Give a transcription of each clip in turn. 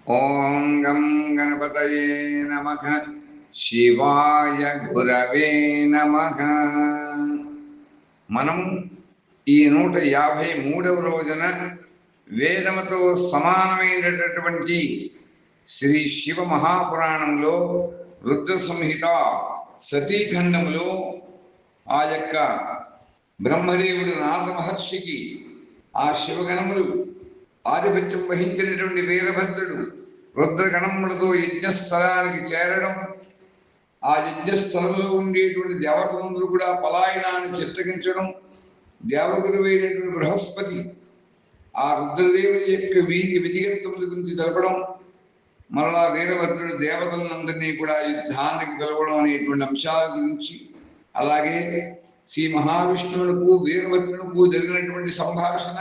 ఓం గం గణపతయే నమః. శివాయ గురవే నమః. మనం ఈ 153వ రోజున వేదముతో సమానమైనటువంటి శ్రీ శివ మహాపురాణంలో రుద్ర సంహిత సతీఖండములో ఆ యొక్క బ్రహ్మదేవుడు నారద మహర్షికి ఆ శివగణములు ఆధిపత్యం వహించినటువంటి వీరభద్రుడు రుద్రగణములతో యజ్ఞస్థలానికి చేరడం, ఆ యజ్ఞస్థలంలో ఉండేటువంటి దేవతలందరూ కూడా పలాయనాన్ని చిత్తగించడం, దేవగురువైనటువంటి బృహస్పతి ఆ రుద్రదేవుని యొక్క విజయత్వముల గురించి తెలపడం, మరలా వీరభద్రుడు దేవతలందరినీ కూడా యుద్ధానికి పిలవడం అనేటువంటి అంశాల గురించి, అలాగే శ్రీ మహావిష్ణువులకు వీరభద్రులకు జరిగినటువంటి సంభాషణ,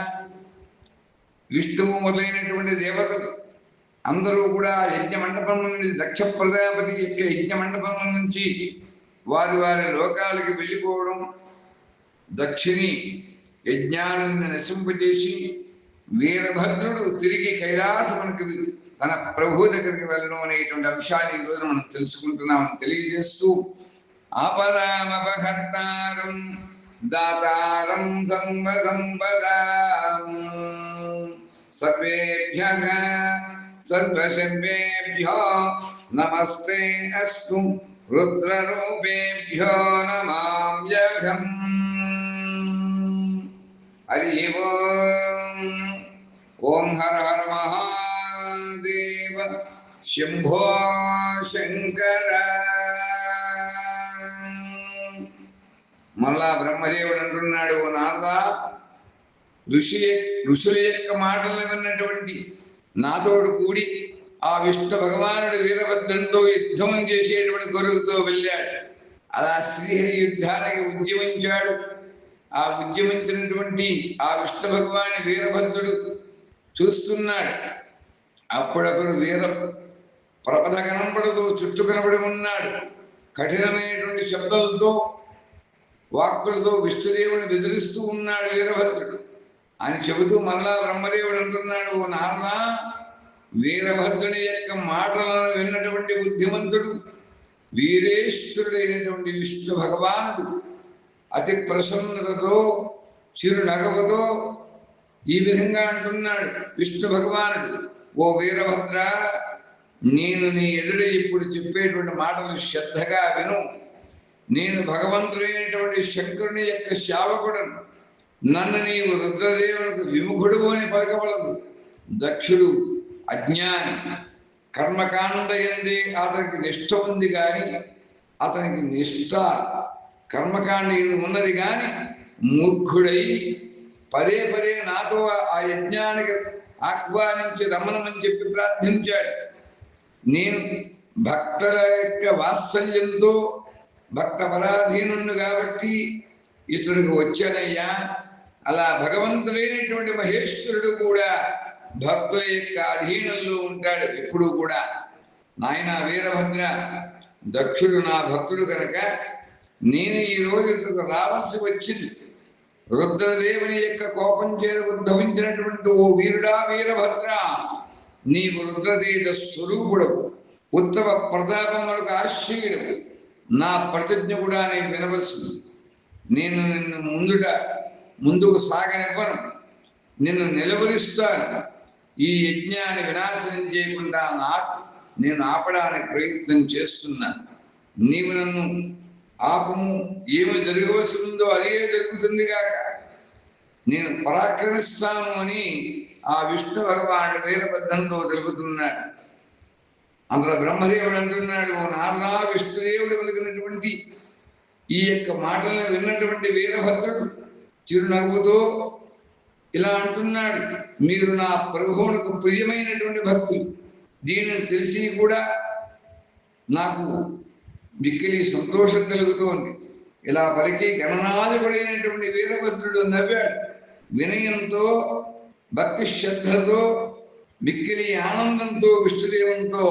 విష్ణువు మొదలైనటువంటి దేవతలు అందరూ కూడా యజ్ఞ మండపం నుండి దక్ష ప్రజాపతి యొక్క యజ్ఞ మండపం నుంచి వారి వారి లోకాలకి వెళ్ళిపోవడం, దక్షిణి యజ్ఞాన్ని నశింపజేసి వీరభద్రుడు తిరిగి కైలాసమునికి తన ప్రభు దగ్గరికి వెళ్ళడం అనేటువంటి అంశాన్ని ఈరోజు మనం తెలుసుకుంటున్నామని తెలియజేస్తూ, ఆపదామపహర్తారం దాతారం సర్వసంపదాం సర్వేభ్యః సర్వశర్వేభ్యో నమస్తే అస్తు రుద్రరూపేభ్యో నమామ్యహం. హరి ఓం. ఓం హర హర మహాదేవ శంభో శంకర. మళ్ళా బ్రహ్మదేవుడు అంటున్నాడు, ఓ నారదా, ఋషుల యొక్క మాటలను విన్నటువంటి నాతోడు కూడి ఆ విష్ణు భగవానుడు వీరభద్రుడితో యుద్ధం చేసేటువంటి కొరుగుతో వెళ్ళాడు. అలా శ్రీహరి యుద్ధానికి ఉద్యమించాడు. ఆ ఉద్యమించినటువంటి ఆ విష్ణు భగవాని వీరభద్రుడు చూస్తున్నాడు. అప్పుడు అతడు వీర ప్రపద కనపడతో చుట్టూ కనబడి ఉన్నాడు. కఠినమైనటువంటి శబ్దాలతో వాక్కులతో విష్ణుదేవుని బెదిరిస్తూ ఉన్నాడు వీరభద్రుడు అని చెబుతూ మరలా బ్రహ్మదేవుడు అంటున్నాడు, ఓ నారదా, వీరభద్రుని యొక్క మాటలను విన్నటువంటి బుద్ధిమంతుడు వీరేశ్వరుడైనటువంటి విష్ణు భగవానుడు అతి ప్రసన్నతతో చిరునగవుతో ఈ విధంగా అంటున్నాడు విష్ణు భగవానుడు, ఓ వీరభద్ర, నేను నీ ఎదుట ఇప్పుడు చెప్పేటువంటి మాటలు శ్రద్ధగా విను. నేను భగవంతుడైనటువంటి శంకరుని యొక్క శావకుడను. నన్ను నీవు రుద్రదేవునికి విముఖుడు అని పలకవలదు. దక్షుడు అజ్ఞాని, కర్మకాండ ఎందే అతనికి నిష్ఠ ఉంది కానీ అతనికి నిష్ఠ కర్మకాండ ఉన్నది కానీ మూర్ఖుడై పదే పదే నాతో ఆ యజ్ఞానికి ఆహ్వానించి రమణమని చెప్పి ప్రార్థించాడు. నేను భక్తుల యొక్క వాత్సల్యంతో భక్త పరాధీనుడు కాబట్టి ఇతడికి వచ్చానయ్యా. అలా భగవంతుడైనటువంటి మహేశ్వరుడు కూడా భక్తుల యొక్క అధీనంలో ఉంటాడు ఎప్పుడు కూడా. నాయన వీరభద్ర, దక్షుడు నా భక్తుడు కనుక నేను ఈ రోజు రావాల్సి వచ్చింది. రుద్రదేవుని యొక్క కోపం చేత ఉద్భవించినటువంటి ఓ వీరుడా వీరభద్ర, నీవు రుద్రదేవ స్వరూపుడవు, ఉత్తమ ప్రతాపములకు ఆశ్రయుడవు. నా ప్రతిజ్ఞ కూడా నీకు వినవలసింది. నేను నిన్ను ముందుకు సాగనివ్వను, నిన్ను నిలవరిస్తాను. ఈ యజ్ఞాన్ని వినాశనం చేయకుండా నేను ఆపడానికి ప్రయత్నం చేస్తున్నాను. నీవు నన్ను ఆపము, ఏమి జరగవలసి ఉందో అదే జరుగుతుంది గాక, నేను పరాక్రమిస్తాను అని ఆ విష్ణు భగవానుడు వీరభద్రంతో తెలుపుతున్నాడు. అందులో బ్రహ్మదేవుడు అంటున్నాడు, ఓ నారదా, విష్ణుదేవుడు కలిగినటువంటి ఈ యొక్క మాటలను విన్నటువంటి వీరభద్రుడు చిరునవ్వుతో ఇలా అంటున్నాడు, మీరు నా ప్రభువునకు ప్రియమైనటువంటి భక్తులు. దీనిని తెలిసి కూడా నాకు మిక్కిలి సంతోషం కలుగుతోంది. ఇలా పలికి గణనాధికుడైనటువంటి వీరభద్రుడు నవ్వాడు. వినయంతో భక్తి శ్రద్ధలతో మిక్కిలి ఆనందంతో విష్ణుదేవునితో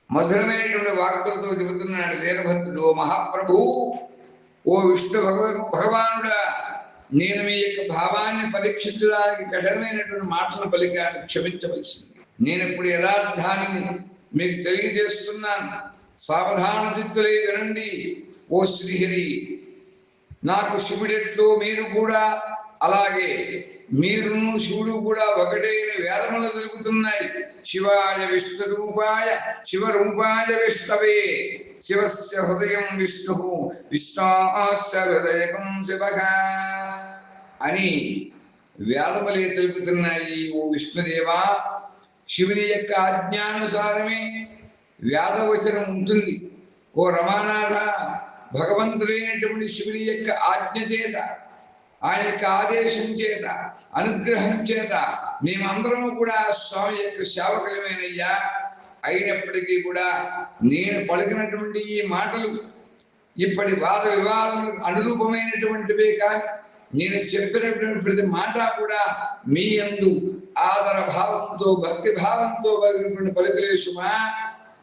మధురమైనటువంటి వాక్కులతో చెబుతున్నాడు వీరభద్రుడు, ఓ మహాప్రభు, ఓ విష్ణు భగవానుడా, నేను మీ యొక్క భావాన్ని పరీక్షించడానికి కఠినమైనటువంటి మాటలను పలికాను, క్షమించవలసింది. నేను ఇప్పుడు యథార్థాన్ని మీకు తెలియజేస్తున్నాను. సావధాన చిత్తులై వినండి. ఓ శ్రీహరి, నాకు శివుడెట్లో మీరు కూడా అలాగే, మీరును శివుడు కూడా ఒకటైన వేదములు తెలుపుతున్నాయి. శివాయ విష్ణు రూపాయ శివరూపాయ విష్ణవే, శివస్య హృదయం విష్ణు విష్ణాశ్చ హృదయకం శివః అని వేదములే తెలుపుతున్నాయి. ఓ విష్ణుదేవా, శివుని యొక్క ఆజ్ఞానుసారమే వేదవచనం ఉంటుంది. ఓ రమానాథ, భగవంతుడైనటువంటి శివుని యొక్క ఆజ్ఞ చేత, ఆయన యొక్క ఆదేశం చేత, అనుగ్రహం చేత మేమందరము కూడా స్వామి యొక్క సేవకులమేనయ్యా. అయినప్పటికీ కూడా నేను పలికినటువంటి ఈ మాటలు ఇప్పటి వాద వివాదములకు అనురూపమైనటువంటివే కానీ, నేను చెప్పినటువంటి ప్రతి మాట కూడా మీ యందు ఆదర భావంతో భక్తి భావంతో పలుకులేసుమా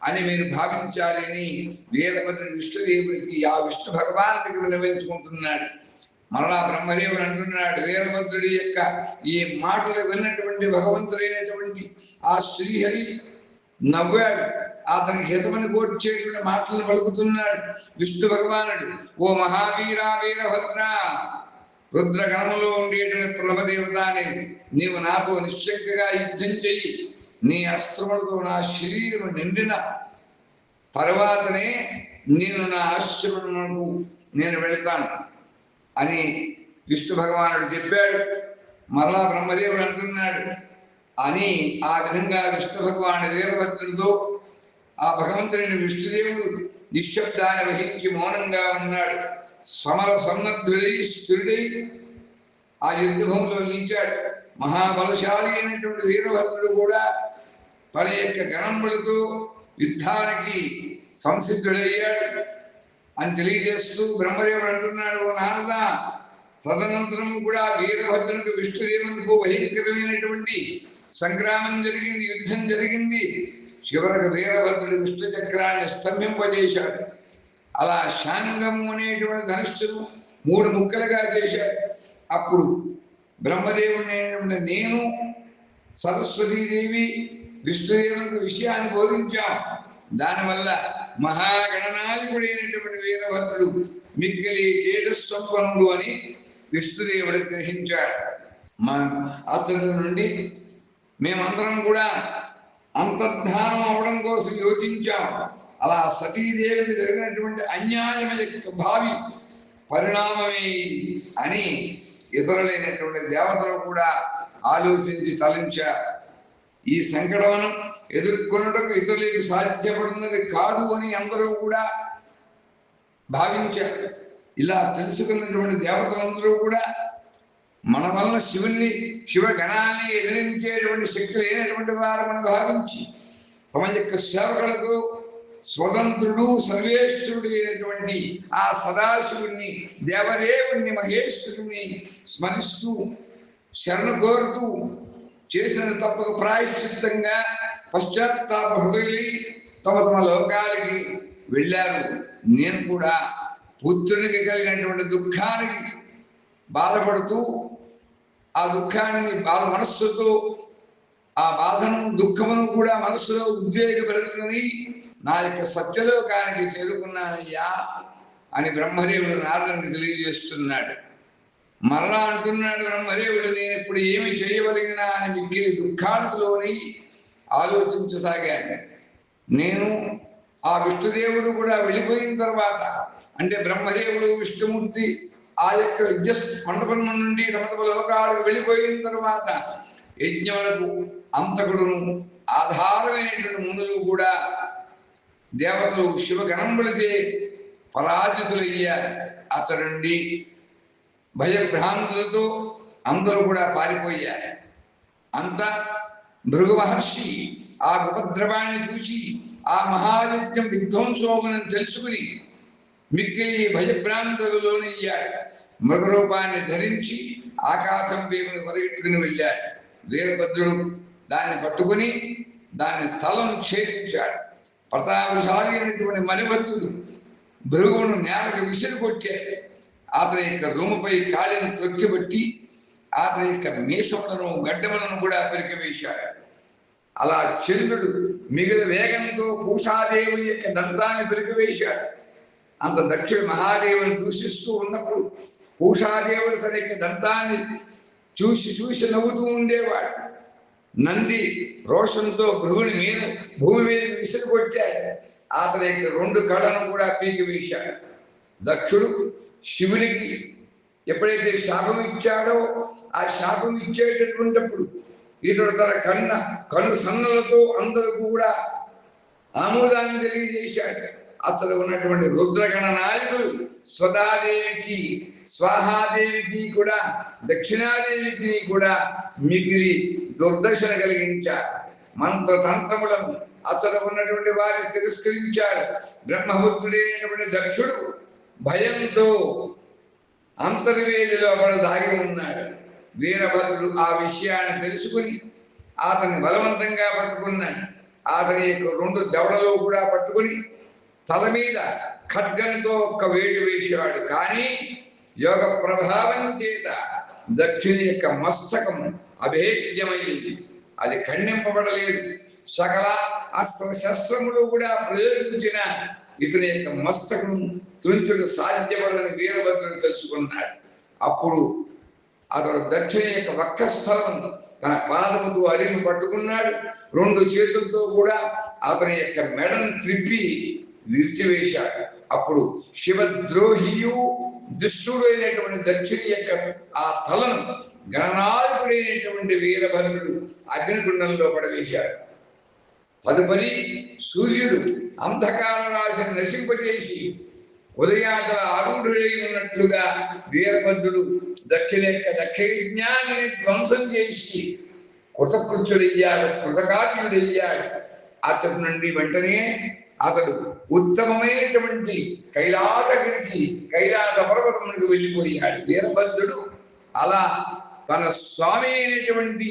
అని మీరు భావించాలని వీరభద్రుడు విష్ణుదేవుడికి, ఆ విష్ణు భగవానుడికి విన్నవించుకుంటున్నాడు. మరలా బ్రహ్మదేవుడు అంటున్నాడు, వీరభద్రుడి యొక్క ఈ మాటలు విన్నటువంటి భగవంతుడైనటువంటి ఆ శ్రీహరి నవ్వాడు. అతనికి హితమని కోర్చేటువంటి మాటలను పలుకుతున్నాడు విష్ణు భగవానుడు. ఓ మహావీర వీరభద్ర, రుద్రగణములో ఉండేటువంటి ప్రభదేవతాని, నీవు నాతో నిశ్చయంగా యుద్ధం చెయ్యి. నీ అస్త్రములతో నా శరీరం నిండిన తర్వాతనే నేను నా ఆశ్రమమునకు నేను వెళతాను అని విష్ణు భగవానుడు చెప్పాడు. మరలా బ్రహ్మదేవుడు అంటున్నాడు అని ఆ విధంగా విష్ణు భగవానుడు వీరభద్రుడితో ఆ భగవంతుని విష్ణుదేవుడు నిశ్శబ్దాన్ని వహించి మౌనంగా ఉన్నాడు. సమర సన్నద్ధుడై స్థిరుడై ఆ యుద్ధభూమిలో నిలిచాడు. మహాబలశాలి అయినటువంటి వీరభద్రుడు కూడా తన యొక్క గణములతో యుద్ధానికి సంసిద్ధుడయ్యాడు అని తెలియజేస్తూ బ్రహ్మదేవుడు అంటున్నాడు, ఓ నారద, తదనంతరము కూడా వీరభద్రునికి విష్ణుదేవునికు భయంకరమైనటువంటి సంగ్రామం జరిగింది, యుద్ధం జరిగింది. చివరకు వీరభద్రుడు విష్ణు చక్రాన్ని స్తంభింపజేశాడు. అలా శాంగము అనేటువంటి ధనుష్యును 3 ముక్కలుగా చేశాడు. అప్పుడు బ్రహ్మదేవుని నేను సరస్వతీదేవి విష్ణుదేవునికి విషయాన్ని బోధించాం. దానివల్ల మహాగణనాయకుడైనటువంటి వీరభద్రుడు మిక్కిలి తేజస్సంపన్నుడు అని విష్ణుదేవుడు గ్రహించాడు. అతడి నుండి మేమందరం కూడా అంతర్ధానం అవడం కోసం యోచించాం. అలా సతీదేవికి జరిగినటువంటి అన్యాయం యొక్క భావి పరిణామమే అని ఇతరులైనటువంటి దేవతలు కూడా ఆలోచించి తలంచారు. ఈ సంకటమును ఎదుర్కొనుటకు ఇతరులకు సాధ్యపడుతున్నది కాదు అని అందరూ కూడా భావించారు. ఇలా తెలుసుకున్నటువంటి దేవతలందరూ కూడా మన వలన శివగణాన్ని ఎదిరించేటువంటి శక్తి లేనటువంటి వారు మనం భావించి తమ యొక్క సేవకులకు స్వతంత్రుడు సర్వేశ్వరుడు అయినటువంటి ఆ సదాశివుణ్ణి, దేవదేవుణ్ణి, మహేశ్వరుణ్ణి స్మరిస్తూ శరణు కోరుతూ చేసిన తప్పకు ప్రాయశ్చిత్తంగా పశ్చాత్తాప హృదయులై తమ తమ లోకాలకి వెళ్ళారు. నేను కూడా పుత్రునికి కలిగినటువంటి దుఃఖానికి బాధపడుతూ ఆ దుఃఖాన్ని బాధ మనస్సుతో ఆ బాధను దుఃఖమును కూడా మనస్సులో ఉద్వేగపెడుతుందని నా యొక్క సత్యలోకానికి చేరుకున్నానయ్యా అని బ్రహ్మదేవుడు నారదునికి తెలియజేస్తున్నాడు. మరలా అంటున్నాడు బ్రహ్మదేవుడు, నేను ఇప్పుడు ఏమి చేయగలిగినా అని మిక్కిలి దుఃఖానికి ఆలోచించసాగాను. నేను ఆ విష్ణుదేవుడు కూడా వెళ్ళిపోయిన తర్వాత, అంటే బ్రహ్మదేవుడు విష్ణుమూర్తి ఆ యొక్క యజ్ఞ మండపం నుండి తమ తమ లోకాలకు వెళ్ళిపోయిన తర్వాత యజ్ఞములకు అంతకుడును ఆధారమైనటువంటి మునులు కూడా దేవతలు శివగణములకే పరాజితులయ్యారు. అతడి నుండి భయభ్రాంతులతో అందరూ కూడా పారిపోయారు. అంతా భృగు మహర్షి ఆ ఉపద్రవాన్ని చూసి ఆ మహాయజ్ఞం విధ్వంసోమని తెలుసుకుని మిక్కిలి భయభ్రాంతులకు లోనయ్యాడు. మృగరూపాన్ని ధరించి ఆకాశం వైపును పరిగెత్తుకుని వెళ్ళాడు. వీరభద్రుడు దాన్ని పట్టుకుని దాన్ని తలను ఛేదించాడు. ప్రతాపశాలి అయినటువంటి మణిభద్రుడు భృగువును నేలకు విసిరి కొట్టాడు. అతని యొక్క రూముపై కాలిని త్రొక్కిబట్టి అతని యొక్క మీసములను గడ్డములను కూడా పెరికివేశాడు. అలా చంద్రుడు మిగిలిన వేగంతో పూషాదేవుని యొక్క దంతాన్ని పెరిగివేశాడు. అంత దక్షుడు మహాదేవుని దూషిస్తూ ఉన్నప్పుడు పూషాదేవుడు తన యొక్క దంతాన్ని చూసి చూసి నవ్వుతూ ఉండేవాడు. నంది రోషంతో భృగుని మీద భూమి మీద విసిరి కొట్టాడు. అతని యొక్క 2 కళ్ళను కూడా పీకి వేశాడు. దక్షుడు శివునికి ఎప్పుడైతే శాపం ఇచ్చాడో ఆ శాపం ఇచ్చేటటువంటిప్పుడు ఇతడు తన కను సన్నులతో అందరూ కూడా ఆమోదాన్ని తెలియజేశాడు. అతడు ఉన్నటువంటి రుద్రగణ నాయకులు స్వదాదేవికి స్వాహాదేవికి కూడా దక్షిణాదేవికి కూడా మిగిలి దుర్దశను కలిగించారు. మంత్రతంత్రములను అతడు ఉన్నటువంటి వారిని తిరస్కరించారు. బ్రహ్మపుత్రుడైనటువంటి దక్షుడు భయంతో అంతర్వేదిలో ఒకడు దాగి ఉన్నాడు. వీరభద్రుడు ఆ విషయాన్ని తెలుసుకుని అతన్ని బలవంతంగా పట్టుకున్నాడు. అతని యొక్క 2 దవడలో కూడా పట్టుకుని తల మీద ఖడ్గంతో ఒక్క వేటు వేసేవాడు. కానీ యోగ ప్రభావం చేత దక్షిణి యొక్క మస్తకం అభేద్యమైంది. అది ఖండింపబడలేదు. సకల అస్త్ర శస్త్రములు కూడా ప్రయోగించిన ఇతని యొక్క మస్తకం త్రుంచుడు సాధ్యపడదని వీరభద్రుడు తెలుసుకున్నాడు. అప్పుడు అతడు దక్షిణ యొక్క వక్షస్థలం తన పాదముతో అరిమి పట్టుకున్నాడు. 2 చేతులతో కూడా అతని యొక్క మెడను త్రిప్పి విరిచివేశాడు. అప్పుడు శివద్రోహియు దుష్టుడు అయినటువంటి దక్షిణ యొక్క ఆ తలను గణనాయకుడైనటువంటి వీరభద్రుడు అగ్నికుండంలో పడవేశాడు. తదుపరి సూర్యుడు అంధకార రాశిని నశింపజేసి ఉదయాతల ఆరూఢుడై ఉన్నట్లుగా వీరభద్రుడు దక్షిణ యొక్క దక్షయజ్ఞాన్ని ధ్వంసం చేసి కృతకృత్యుడయ్యాడు, కృతకార్యుడయ్యాడు. అతడి నుండి వెంటనే అతడు ఉత్తమమైనటువంటి కైలాసగిరికి కైలాస పర్వతమునికి వెళ్ళిపోయాడు వీరభద్రుడు. అలా తన స్వామి అయినటువంటి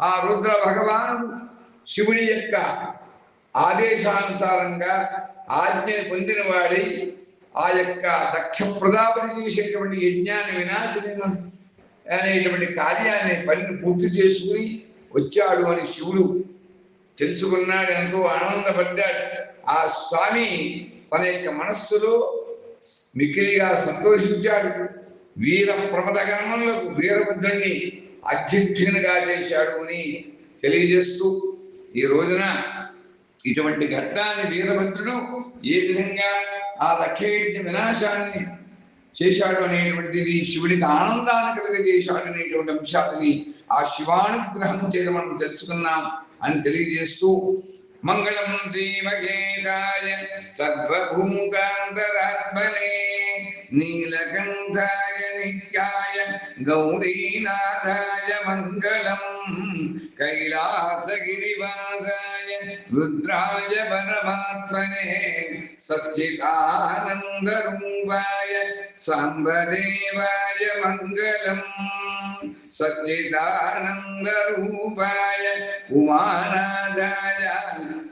ఆ రుద్ర భగవానుడు శివుని యొక్క ఆదేశానుసారంగా ఆజ్ఞని పొందిన వాడై ఆ యొక్క దక్ష ప్రజాపతి చేసేటువంటి యజ్ఞాన్ని వినాశనం అనేటువంటి కార్యాన్ని పనిని పూర్తి చేసుకుని వచ్చాడు అని శివుడు తెలుసుకున్నాడు. ఎంతో ఆనందపడ్డాడు. ఆ స్వామి తన యొక్క మనస్సులో మిక్కిలిగా సంతోషించాడు. వీర ప్రమద గమనంలోకి వీరభద్రుణ్ణి అధ్యక్షునిగా చేశాడు అని తెలియజేస్తూ ఈ రోజున ఇటువంటి ఘట్టాన్ని వీరభద్రుడు ఏ విధంగా ఆ దక్షయజ్ఞ వినాశాన్ని చేశాడు అనేటువంటిది శివుడికి ఆనందాన్ని కలిగజేశాడు అనేటువంటి అంశాలని ఆ శివానుగ్రహం చేత మనం తెలుసుకున్నాం అని తెలియజేస్తూ మంగళం శ్రీ మహేశాయ సర్వభూతాంతరాత్మనే నీలకంఠాయ నిత్యాయ గౌరీనాథాయ మంగళం కైలాసగిరివాసాయ రుద్రాయ పరమాత్మనే సచ్చిదానందరూపాయ సాంబదేవాయ మంగళం సచ్చిదానందరూపాయ ఉమానాథాయ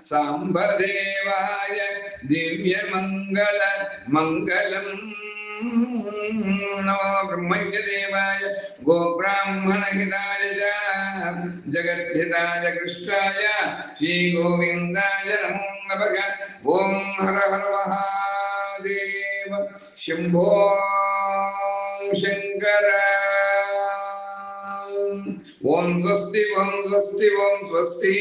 సాంబదేవాయ దివ్యమంగళ మంగళం నమో బ్రహ్మణ్యదేవాయ గోబ్రాహ్మణహితాయ జగద్ధితాయ కృష్ణాయ శ్రీ గోవిందాయ నమో నమః. ఓం హర హర మహాదేవ శంభో శంకర. ఓం స్వస్తి ఓం స్వస్తి ఓం స్వస్తి.